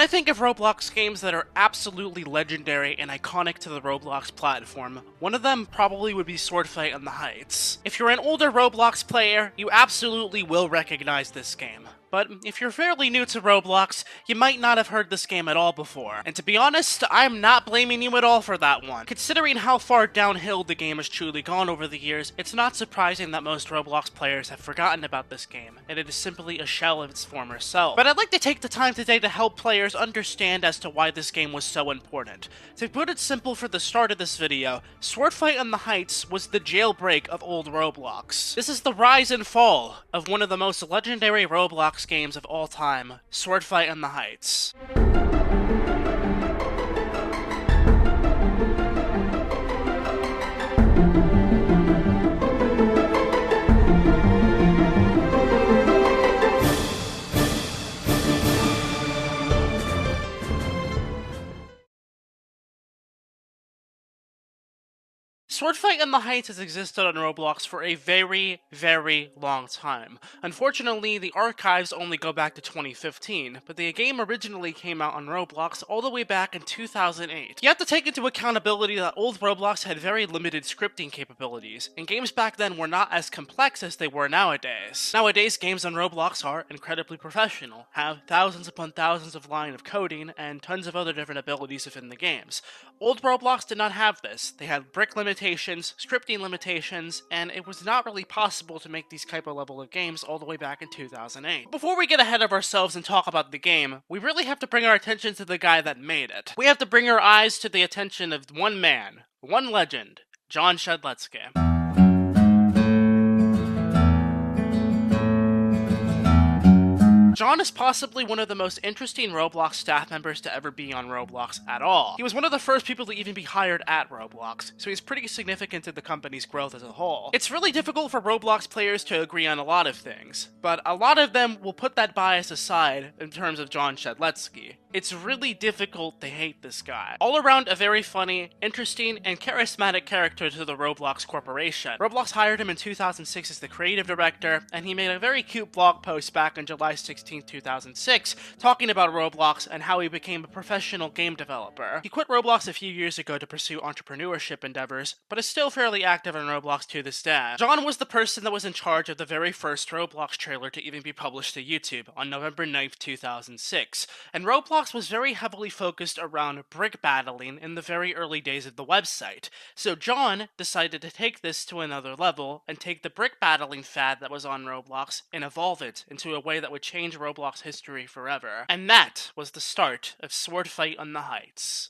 I think of Roblox games that are absolutely legendary and iconic to the Roblox platform, one of them probably would be Swordfight on the Heights. If you're an older Roblox player, you absolutely will recognize this game. But if you're fairly new to Roblox, you might not have heard this game at all before. And to be honest, I'm not blaming you at all for that one. Considering how far downhill the game has truly gone over the years, it's not surprising that most Roblox players have forgotten about this game, and it is simply a shell of its former self. But I'd like to take the time today to help players understand as to why this game was so important. To put it simple for the start of this video, Swordfight on the Heights was the jailbreak of old Roblox. This is the rise and fall of one of the most legendary Roblox games of all time, Swordfight on the Heights. Swordfight on the Heights has existed on Roblox for a very, very long time. Unfortunately, the archives only go back to 2015, but the game originally came out on Roblox all the way back in 2008. You have to take into accountability that old Roblox had very limited scripting capabilities, and games back then were not as complex as they were nowadays. Nowadays, games on Roblox are incredibly professional, have thousands upon thousands of lines of coding, and tons of other different abilities within the games. Old Roblox did not have this. They had brick limitations, scripting limitations, and it was not really possible to make these type of level of games all the way back in 2008. Before we get ahead of ourselves and talk about the game, we really have to bring our attention to the guy that made it. We have to bring our eyes to the attention of one man, one legend, John Shedletsky. John is possibly one of the most interesting Roblox staff members to ever be on Roblox at all. He was one of the first people to even be hired at Roblox, so he's pretty significant to the company's growth as a whole. It's really difficult for Roblox players to agree on a lot of things, but a lot of them will put that bias aside in terms of John Shedletsky. It's really difficult to hate this guy. All around a very funny, interesting, and charismatic character to the Roblox Corporation. Roblox hired him in 2006 as the creative director, and he made a very cute blog post back on July 16, 2006, talking about Roblox and how he became a professional game developer. He quit Roblox a few years ago to pursue entrepreneurship endeavors, but is still fairly active on Roblox to this day. John was the person that was in charge of the very first Roblox trailer to even be published to YouTube on November 9th, 2006, and Roblox was very heavily focused around brick battling in the very early days of the website. So John decided to take this to another level and take the brick battling fad that was on Roblox and evolve it into a way that would change Roblox history forever. And that was the start of Swordfight on the Heights.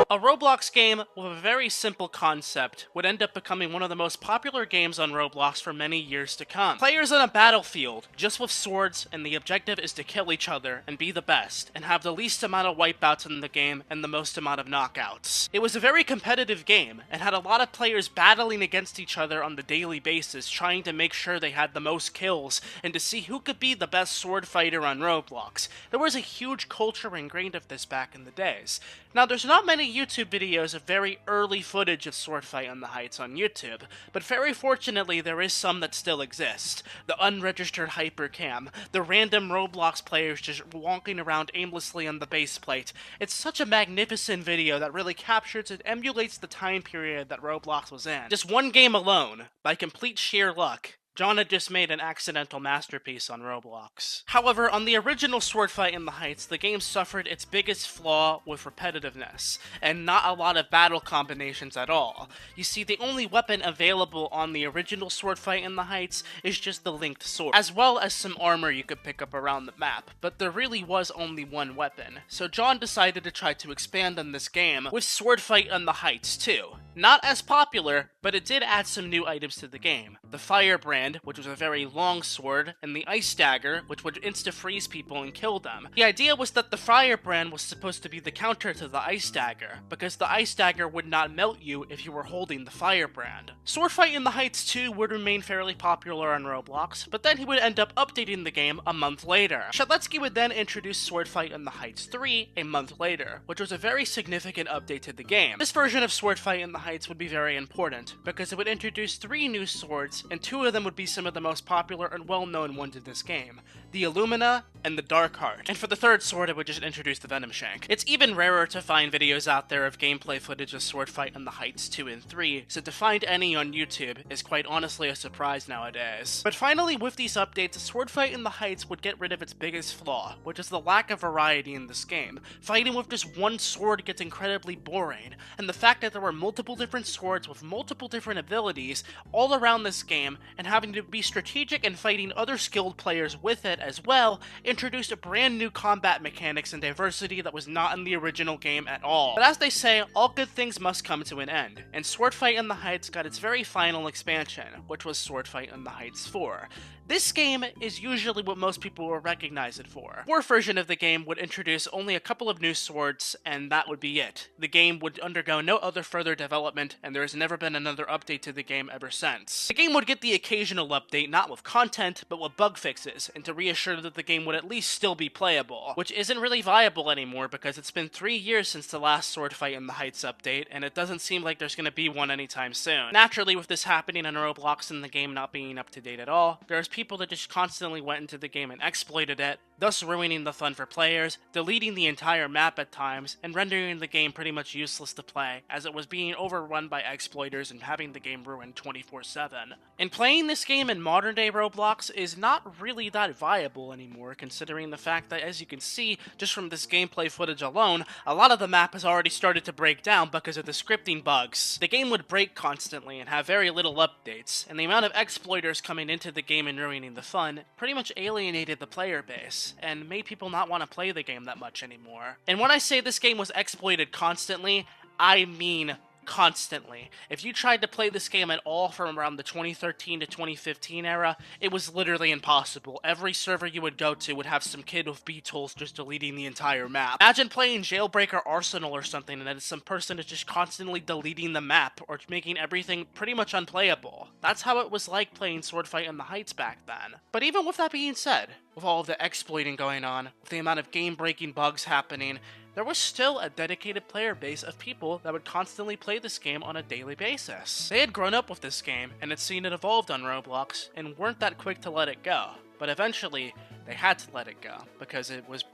A Roblox game with a very simple concept would end up becoming one of the most popular games on Roblox for many years to come. Players on a battlefield, just with swords, and the objective is to kill each other and be the best, and have the least amount of wipeouts in the game and the most amount of knockouts. It was a very competitive game, and had a lot of players battling against each other on the daily basis, trying to make sure they had the most kills, and to see who could be the best sword fighter on Roblox. There was a huge culture ingrained of this back in the days. Now, there's not many YouTube videos of very early footage of Swordfight on the Heights on YouTube, but very fortunately there is some that still exist. The unregistered hypercam, the random Roblox players just walking around aimlessly on the base plate. It's such a magnificent video that really captures and emulates the time period that Roblox was in. Just one game alone, by complete sheer luck, John had just made an accidental masterpiece on Roblox. However, on the original Swordfight in the Heights, the game suffered its biggest flaw with repetitiveness, and not a lot of battle combinations at all. You see, the only weapon available on the original Swordfight in the Heights is just the linked sword, as well as some armor you could pick up around the map, but there really was only one weapon. So John decided to try to expand on this game with Swordfight on the Heights too. Not as popular, but it did add some new items to the game. The Firebrand, which was a very long sword, and the Ice Dagger, which would insta-freeze people and kill them. The idea was that the Firebrand was supposed to be the counter to the Ice Dagger, because the Ice Dagger would not melt you if you were holding the Firebrand. Swordfight in the Heights 2 would remain fairly popular on Roblox, but then he would end up updating the game a month later. Shedletsky would then introduce Swordfight in the Heights 3 a month later, which was a very significant update to the game. This version of Swordfight in the Heights would be very important, because it would introduce 3 new swords, and 2 of them would be some of the most popular and well-known ones in this game: the Illumina and the Darkheart. And for the 3rd sword, it would just introduce the Venom Shank. It's even rarer to find videos out there of gameplay footage of Sword Fight in the Heights 2 and 3, so to find any on YouTube is quite honestly a surprise nowadays. But finally, with these updates, Sword Fight in the Heights would get rid of its biggest flaw, which is the lack of variety in this game. Fighting with just one sword gets incredibly boring, and the fact that there were multiple different swords with multiple different abilities all around this game, and having to be strategic and fighting other skilled players with it as well, introduced a brand new combat mechanics and diversity that was not in the original game at all. But as they say, all good things must come to an end, and Sword Fight in the Heights got its very final expansion, which was Sword Fight in the Heights 4. This game is usually what most people will recognize it for. The 4th version of the game would introduce only a couple of new swords, and that would be it. The game would undergo no other further development, and there has never been another update to the game ever since. The game would get the occasional update, not with content, but with bug fixes, and to reassure that the game would at least still be playable, which isn't really viable anymore because it's been 3 years since the last Sword Fight in the Heights update, and it doesn't seem like there's going to be one anytime soon. Naturally, with this happening on Roblox and the game not being up to date at all, there's people that just constantly went into the game and exploited it, thus ruining the fun for players, deleting the entire map at times, and rendering the game pretty much useless to play, as it was being overrun by exploiters and having the game ruined 24/7. And playing this game in modern day Roblox is not really that viable anymore, considering the fact that, as you can see, just from this gameplay footage alone, a lot of the map has already started to break down because of the scripting bugs. The game would break constantly and have very little updates, and the amount of exploiters coming into the game and ruining the fun pretty much alienated the player base, and made people not want to play the game that much anymore. And when I say this game was exploited constantly, I mean constantly. If you tried to play this game at all from around the 2013 to 2015 era, it was literally impossible. Every server you would go to would have some kid with B-tools just deleting the entire map. Imagine playing Jailbreak or Arsenal or something, and then some person is just constantly deleting the map or making everything pretty much unplayable. That's how it was like playing Sword Fight in the Heights back then. But even with that being said, with all of the exploiting going on, with the amount of game-breaking bugs happening, there was still a dedicated player base of people that would constantly play this game on a daily basis. They had grown up with this game, and had seen it evolved on Roblox, and weren't that quick to let it go. But eventually, they had to let it go, because it was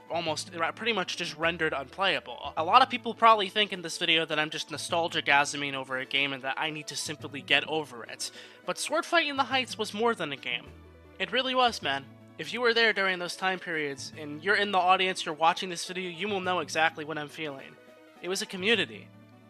pretty much just rendered unplayable. A lot of people probably think in this video that I'm just nostalgia-gasming over a game and that I need to simply get over it. But Sword Fight in the Heights was more than a game. It really was, man. If you were there during those time periods, and you're in the audience, you're watching this video, you will know exactly what I'm feeling. It was a community.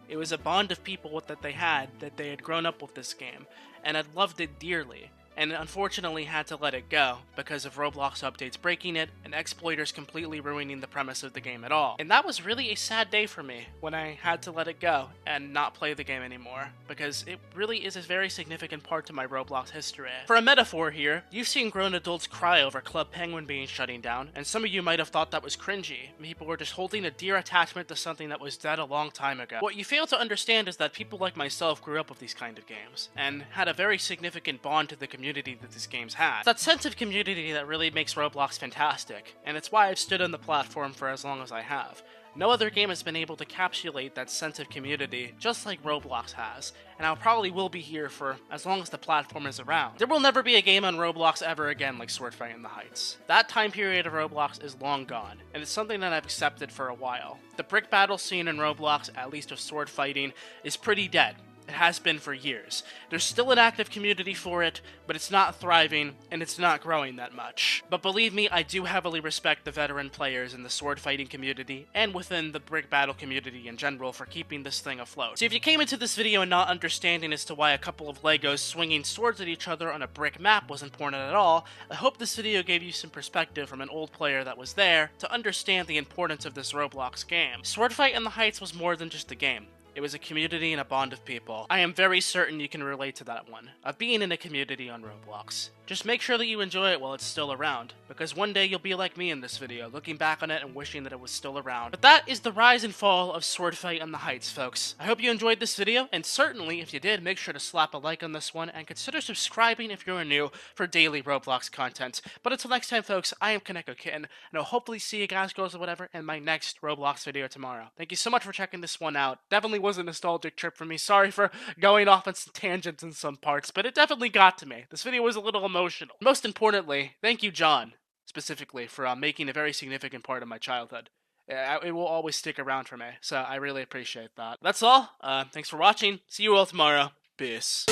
It was a bond of people that they had grown up with this game, and had loved it dearly. And unfortunately had to let it go because of Roblox updates breaking it and exploiters completely ruining the premise of the game at all. And that was really a sad day for me when I had to let it go and not play the game anymore, because it really is a very significant part to my Roblox history. For a metaphor here, you've seen grown adults cry over Club Penguin being shutting down, and some of you might have thought that was cringy. People were just holding a dear attachment to something that was dead a long time ago. What you fail to understand is that people like myself grew up with these kind of games, and had a very significant bond to the community that these games had. It's that sense of community that really makes Roblox fantastic, and it's why I've stood on the platform for as long as I have. No other game has been able to encapsulate that sense of community just like Roblox has, and I probably will be here for as long as the platform is around. There will never be a game on Roblox ever again like Sword Fight in the Heights. That time period of Roblox is long gone, and it's something that I've accepted for a while. The brick battle scene in Roblox, at least of sword fighting, is pretty dead. It has been for years. There's still an active community for it, but it's not thriving, and it's not growing that much. But believe me, I do heavily respect the veteran players in the sword fighting community, and within the brick battle community in general, for keeping this thing afloat. So if you came into this video and not understanding as to why a couple of Legos swinging swords at each other on a brick map was important at all, I hope this video gave you some perspective from an old player that was there to understand the importance of this Roblox game. Sword Fight in the Heights was more than just a game. It was a community and a bond of people. I am very certain you can relate to that one, of being in a community on Roblox. Just make sure that you enjoy it while it's still around, because one day you'll be like me in this video, looking back on it and wishing that it was still around. But that is the rise and fall of Sword Fight in the Heights, folks. I hope you enjoyed this video, and certainly, if you did, make sure to slap a like on this one, and consider subscribing if you're new for daily Roblox content. But until next time, folks, I am Kaneko Kitten, and I'll hopefully see you guys, girls, or whatever, in my next Roblox video tomorrow. Thank you so much for checking this one out. Definitely was a nostalgic trip for me. Sorry for going off on some tangents in some parts, but it definitely got to me. This video was a little emotional. Most importantly, thank you, John, specifically, for making a very significant part of my childhood. It will always stick around for me, so I really appreciate that. That's all. Thanks for watching. See you all tomorrow. Peace.